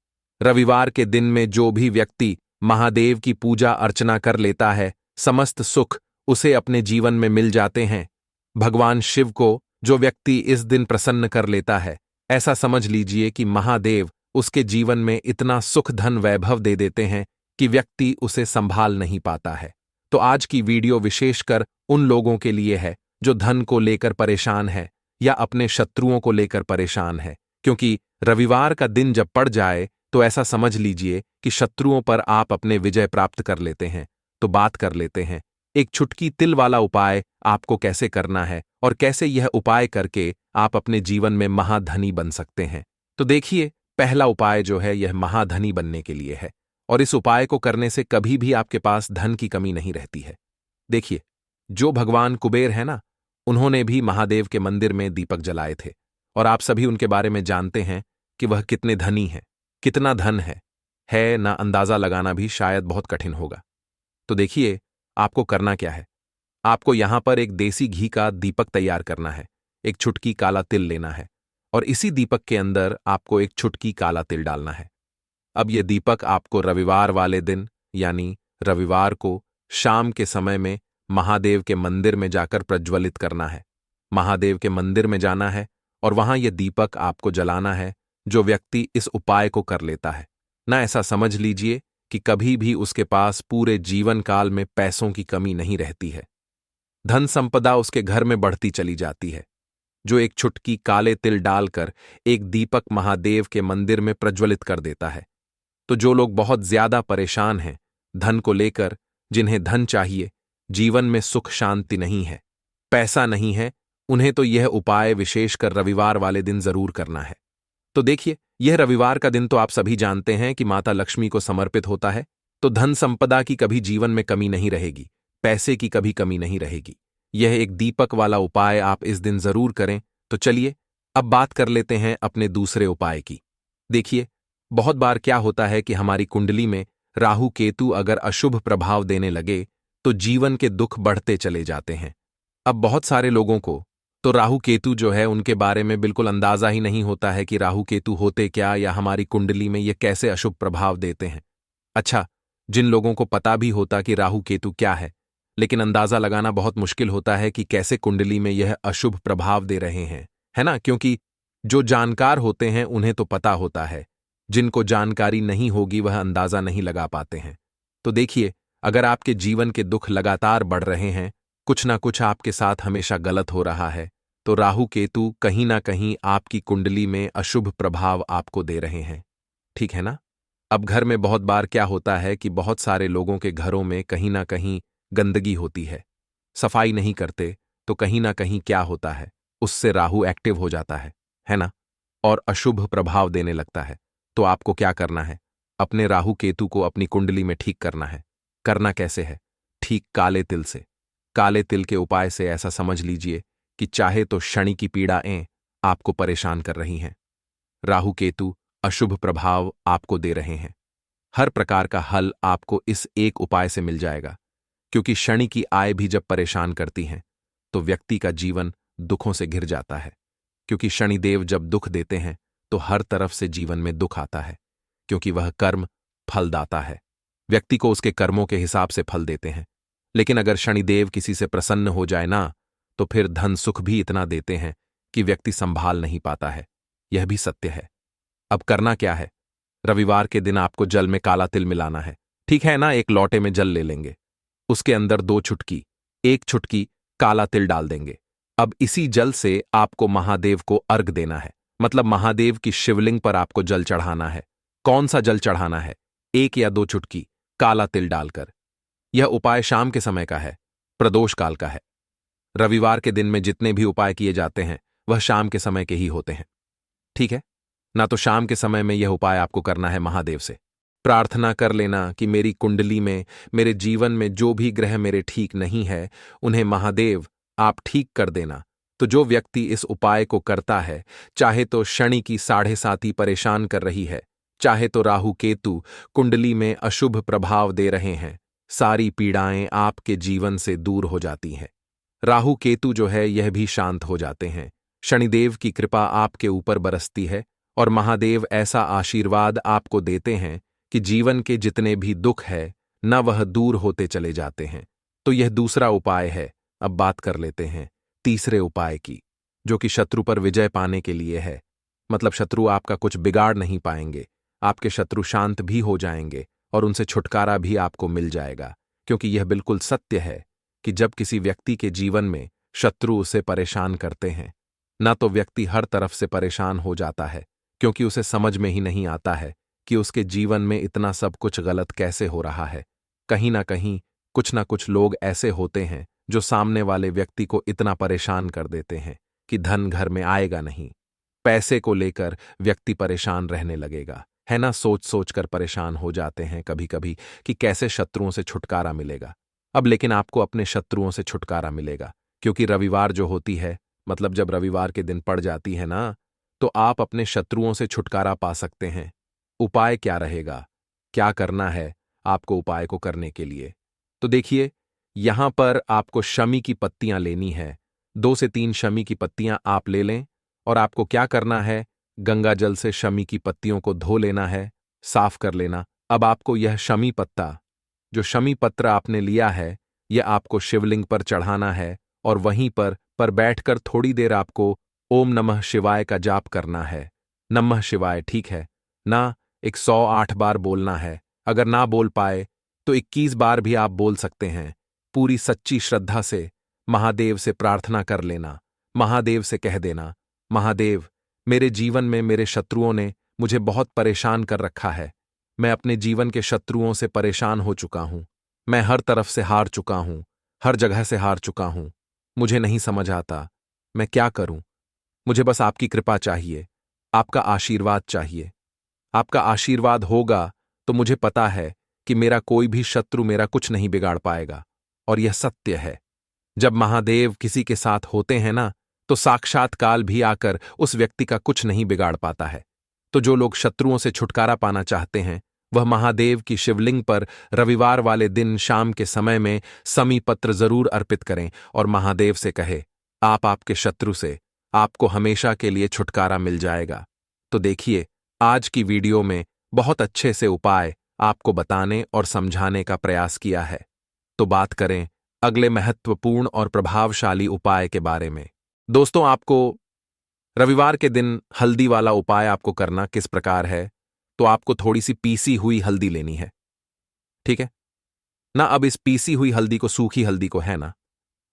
रविवार के दिन में जो भी व्यक्ति महादेव की पूजा अर्चना कर लेता है, समस्त सुख उसे अपने जीवन में मिल जाते हैं। भगवान शिव को जो व्यक्ति इस दिन प्रसन्न कर लेता है, ऐसा समझ लीजिए कि महादेव उसके जीवन में इतना सुख धन वैभव दे देते हैं कि व्यक्ति उसे संभाल नहीं पाता है। तो आज की वीडियो विशेषकर उन लोगों के लिए है जो धन को लेकर परेशान है या अपने शत्रुओं को लेकर परेशान है, क्योंकि रविवार का दिन जब पड़ जाए तो ऐसा समझ लीजिए कि शत्रुओं पर आप अपने विजय प्राप्त कर लेते हैं। तो बात कर लेते हैं एक छुटकी तिल वाला उपाय आपको कैसे करना है और कैसे यह उपाय करके आप अपने जीवन में महाधनी बन सकते हैं। तो देखिए, पहला उपाय जो है यह महाधनी बनने के लिए है, और इस उपाय को करने से कभी भी आपके पास धन की कमी नहीं रहती है। देखिए, जो भगवान कुबेर है ना, उन्होंने भी महादेव के मंदिर में दीपक जलाए थे, और आप सभी उनके बारे में जानते हैं कि वह कितने धनी हैं, कितना धन है ना अंदाजा लगाना भी शायद बहुत कठिन होगा। तो देखिए, आपको करना क्या है। आपको यहां पर एक देसी घी का दीपक तैयार करना है, एक छुटकी काला तिल लेना है, और इसी दीपक के अंदर आपको एक छुटकी काला तिल डालना है। अब यह दीपक आपको रविवार वाले दिन, यानी रविवार को शाम के समय में महादेव के मंदिर में जाकर प्रज्वलित करना है। महादेव के मंदिर में जाना है और वहां यह दीपक आपको जलाना है। जो व्यक्ति इस उपाय को कर लेता है ना, ऐसा समझ लीजिए कि कभी भी उसके पास पूरे जीवन काल में पैसों की कमी नहीं रहती है। धन संपदा उसके घर में बढ़ती चली जाती है। जो एक छुटकी काले तिल डालकर एक दीपक महादेव के मंदिर में प्रज्वलित कर देता है, तो जो लोग बहुत ज्यादा परेशान हैं धन को लेकर, जिन्हें धन चाहिए, जीवन में सुख शांति नहीं है, पैसा नहीं है, उन्हें तो यह उपाय विशेषकर रविवार वाले दिन जरूर करना है। तो देखिए, यह रविवार का दिन तो आप सभी जानते हैं कि माता लक्ष्मी को समर्पित होता है, तो धन संपदा की कभी जीवन में कमी नहीं रहेगी, पैसे की कभी कमी नहीं रहेगी। यह एक दीपक वाला उपाय आप इस दिन जरूर करें। तो चलिए अब बात कर लेते हैं अपने दूसरे उपाय की। देखिए, बहुत बार क्या होता है कि हमारी कुंडली में राहु केतु अगर अशुभ प्रभाव देने लगे तो जीवन के दुख बढ़ते चले जाते हैं। अब बहुत सारे लोगों को तो राहु केतु जो है उनके बारे में बिल्कुल अंदाजा ही नहीं होता है कि राहु केतु होते क्या, या हमारी कुंडली में ये कैसे अशुभ प्रभाव देते हैं। अच्छा, जिन लोगों को पता भी होता कि राहु केतु क्या है, लेकिन अंदाजा लगाना बहुत मुश्किल होता है कि कैसे कुंडली में यह अशुभ प्रभाव दे रहे हैं, है ना। क्योंकि जो जानकार होते हैं उन्हें तो पता होता है, जिनको जानकारी नहीं होगी वह अंदाजा नहीं लगा पाते हैं। तो देखिए, अगर आपके जीवन के दुख लगातार बढ़ रहे हैं, कुछ ना कुछ आपके साथ हमेशा गलत हो रहा है, तो राहु केतु कहीं ना कहीं आपकी कुंडली में अशुभ प्रभाव आपको दे रहे हैं, ठीक है ना। अब घर में बहुत बार क्या होता है कि बहुत सारे लोगों के घरों में कहीं ना कहीं गंदगी होती है, सफाई नहीं करते, तो कहीं ना कहीं क्या होता है, उससे राहु एक्टिव हो जाता है ना, और अशुभ प्रभाव देने लगता है। तो आपको क्या करना है, अपने राहु केतु को अपनी कुंडली में ठीक करना है। करना कैसे है, ठीक काले तिल से। काले तिल के उपाय से ऐसा समझ लीजिए कि चाहे तो शनि की पीड़ाएं आपको परेशान कर रही हैं, राहु केतु अशुभ प्रभाव आपको दे रहे हैं, हर प्रकार का हल आपको इस एक उपाय से मिल जाएगा। क्योंकि शनि की आय भी जब परेशान करती हैं तो व्यक्ति का जीवन दुखों से घिर जाता है, क्योंकि शनिदेव जब दुख देते हैं तो हर तरफ से जीवन में दुख आता है, क्योंकि वह कर्म फलदाता है। व्यक्ति को उसके कर्मों के हिसाब से फल देते हैं। लेकिन अगर शनिदेव किसी से प्रसन्न हो जाए ना, तो फिर धन सुख भी इतना देते हैं कि व्यक्ति संभाल नहीं पाता है। यह भी सत्य है। अब करना क्या है? रविवार के दिन आपको जल में काला तिल मिलाना है। ठीक है ना? एक लोटे में जल ले लेंगे, उसके अंदर 2 चुटकी, 1 चुटकी काला तिल डाल देंगे। अब इसी जल से आपको महादेव को अर्घ देना है, मतलब महादेव की शिवलिंग पर आपको जल चढ़ाना है। कौन सा जल चढ़ाना है? 1 या 2 चुटकी काला तिल डालकर। यह उपाय शाम के समय का है, प्रदोष काल का है। रविवार के दिन में जितने भी उपाय किए जाते हैं वह शाम के समय के ही होते हैं। ठीक है ना? तो शाम के समय में यह उपाय आपको करना है। महादेव से प्रार्थना कर लेना कि मेरी कुंडली में, मेरे जीवन में जो भी ग्रह मेरे ठीक नहीं है, उन्हें महादेव आप ठीक कर देना। तो जो व्यक्ति इस उपाय को करता है, चाहे तो शनि की 7.5 परेशान कर रही है, चाहे तो राहु केतु कुंडली में अशुभ प्रभाव दे रहे हैं, सारी पीड़ाएं आपके जीवन से दूर हो जाती हैं। राहु केतु जो है यह भी शांत हो जाते हैं। शनिदेव की कृपा आपके ऊपर बरसती है और महादेव ऐसा आशीर्वाद आपको देते हैं कि जीवन के जितने भी दुख है न वह दूर होते चले जाते हैं। तो यह दूसरा उपाय है। अब बात कर लेते हैं तीसरे उपाय की, जो कि शत्रु पर विजय पाने के लिए है। मतलब शत्रु आपका कुछ बिगाड़ नहीं पाएंगे, आपके शत्रु शांत भी हो जाएंगे और उनसे छुटकारा भी आपको मिल जाएगा। क्योंकि यह बिल्कुल सत्य है कि जब किसी व्यक्ति के जीवन में शत्रु उसे परेशान करते हैं ना, तो व्यक्ति हर तरफ से परेशान हो जाता है, क्योंकि उसे समझ में ही नहीं आता है कि उसके जीवन में इतना सब कुछ गलत कैसे हो रहा है। कहीं ना कहीं कुछ ना कुछ लोग ऐसे होते हैं जो सामने वाले व्यक्ति को इतना परेशान कर देते हैं कि धन घर में आएगा नहीं। पैसे को लेकर व्यक्ति परेशान रहने लगेगा, है ना? सोच सोच कर परेशान हो जाते हैं कभी कभी कि कैसे शत्रुओं से छुटकारा मिलेगा। अब लेकिन आपको अपने शत्रुओं से छुटकारा मिलेगा, क्योंकि रविवार जो होती है, मतलब जब रविवार के दिन पड़ जाती है ना, तो आप अपने शत्रुओं से छुटकारा पा सकते हैं। उपाय क्या रहेगा? क्या करना है आपको उपाय को करने के लिए? तो देखिए, यहां पर आपको शमी की पत्तियां लेनी है। 2 से 3 शमी की पत्तियां आप ले लें और आपको क्या करना है? गंगा जल से शमी की पत्तियों को धो लेना है, साफ कर लेना। अब आपको यह शमी पत्ता, जो शमी पत्र आपने लिया है, यह आपको शिवलिंग पर चढ़ाना है और वहीं पर बैठकर थोड़ी देर आपको ओम नमः शिवाय का जाप करना है। नमः शिवाय, ठीक है ना? 108 बार बोलना है। अगर ना बोल पाए तो 21 बार भी आप बोल सकते हैं। पूरी सच्ची श्रद्धा से महादेव से प्रार्थना कर लेना। महादेव से कह देना, महादेव, मेरे जीवन में मेरे शत्रुओं ने मुझे बहुत परेशान कर रखा है। मैं अपने जीवन के शत्रुओं से परेशान हो चुका हूं। मैं हर तरफ से हार चुका हूं, हर जगह से हार चुका हूं। मुझे नहीं समझ आता मैं क्या करूं। मुझे बस आपकी कृपा चाहिए, आपका आशीर्वाद चाहिए। आपका आशीर्वाद होगा तो मुझे पता है कि मेरा कोई भी शत्रु मेरा कुछ नहीं बिगाड़ पाएगा। और यह सत्य है। जब महादेव किसी के साथ होते हैं ना, तो साक्षात काल भी आकर उस व्यक्ति का कुछ नहीं बिगाड़ पाता है। तो जो लोग शत्रुओं से छुटकारा पाना चाहते हैं, वह महादेव की शिवलिंग पर रविवार वाले दिन शाम के समय में समी पत्र जरूर अर्पित करें और महादेव से कहे, आपके शत्रु से आपको हमेशा के लिए छुटकारा मिल जाएगा। तो देखिए, आज की वीडियो में बहुत अच्छे से उपाय आपको बताने और समझाने का प्रयास किया है। तो बात करें अगले महत्वपूर्ण और प्रभावशाली उपाय के बारे में। दोस्तों, आपको रविवार के दिन हल्दी वाला उपाय आपको करना किस प्रकार है? तो आपको थोड़ी सी पीसी हुई हल्दी लेनी है, ठीक है ना? अब इस पीसी हुई हल्दी को, सूखी हल्दी को, है ना,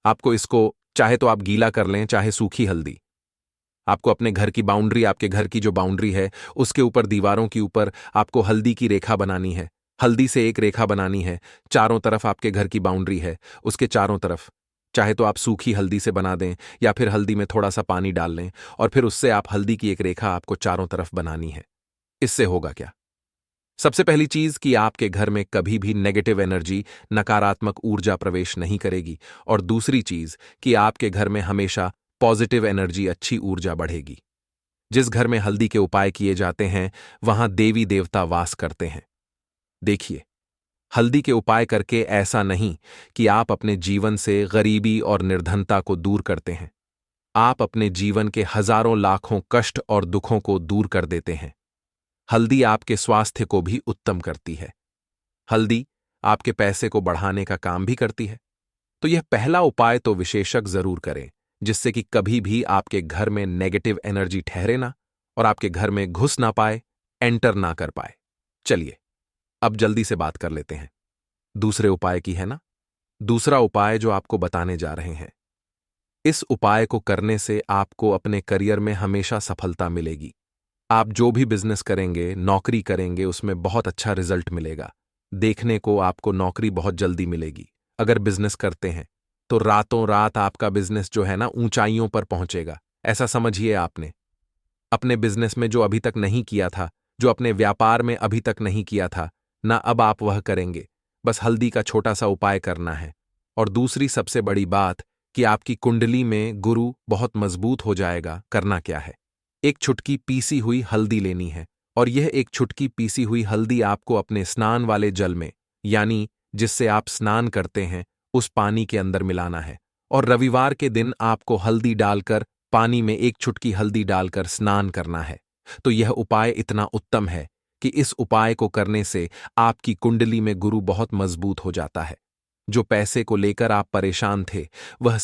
आपको इसको चाहे तो आप गीला कर लें, चाहे सूखी हल्दी। आपको अपने घर की बाउंड्री, आपके घर की जो बाउंड्री है, उसके ऊपर, दीवारों के ऊपर आपको हल्दी की रेखा बनानी है। हल्दी से एक रेखा बनानी है। चारों तरफ आपके घर की बाउंड्री है, उसके चारों तरफ चाहे तो आप सूखी हल्दी से बना दें या फिर हल्दी में थोड़ा सा पानी डाल लें और फिर उससे आप हल्दी की एक रेखा आपको चारों तरफ बनानी है। इससे होगा क्या? सबसे पहली चीज कि आपके घर में कभी भी नेगेटिव एनर्जी, नकारात्मक ऊर्जा प्रवेश नहीं करेगी। और दूसरी चीज कि आपके घर में हमेशा पॉजिटिव एनर्जी, अच्छी ऊर्जा बढ़ेगी। जिस घर में हल्दी के उपाय किए जाते हैं, वहां देवी देवता वास करते हैं। देखिए, हल्दी के उपाय करके ऐसा नहीं कि आप अपने जीवन से गरीबी और निर्धनता को दूर करते हैं। आप अपने जीवन के हजारों लाखों कष्ट और दुखों को दूर कर देते हैं। हल्दी आपके स्वास्थ्य को भी उत्तम करती है। हल्दी आपके पैसे को बढ़ाने का काम भी करती है। तो यह पहला उपाय तो विशेषज्ञ जरूर करें, जिससे कि कभी भी आपके घर में नेगेटिव एनर्जी ठहरे ना और आपके घर में घुस ना पाए, एंटर ना कर पाए। चलिए अब जल्दी से बात कर लेते हैं दूसरे उपाय की, है ना। दूसरा उपाय जो आपको बताने जा रहे हैं, इस उपाय को करने से आपको अपने करियर में हमेशा सफलता मिलेगी। आप जो भी बिजनेस करेंगे, नौकरी करेंगे, उसमें बहुत अच्छा रिजल्ट मिलेगा। देखने को आपको नौकरी बहुत जल्दी मिलेगी। अगर बिजनेस करते हैं तो रातों रात आपका बिजनेस जो है ना ऊंचाइयों पर पहुंचेगा। ऐसा समझिए, आपने अपने बिजनेस में जो अभी तक नहीं किया था, जो अपने व्यापार में अभी तक नहीं किया था ना, अब आप वह करेंगे। बस हल्दी का छोटा सा उपाय करना है। और दूसरी सबसे बड़ी बात कि आपकी कुंडली में गुरु बहुत मजबूत हो जाएगा। करना क्या है, एक चुटकी पीसी हुई हल्दी लेनी है और यह एक चुटकी पीसी हुई हल्दी आपको अपने स्नान वाले जल में, यानी जिससे आप स्नान करते हैं, उस पानी के अंदर मिलाना है। और रविवार के दिन आपको हल्दी डालकर, पानी में एक चुटकी हल्दी डालकर स्नान करना है। तो यह उपाय इतना उत्तम है कि इस उपाय को करने से आपकी कुंडली में गुरु बहुत मजबूत हो जाता है। जो पैसे को लेकर आप परेशान थे, वह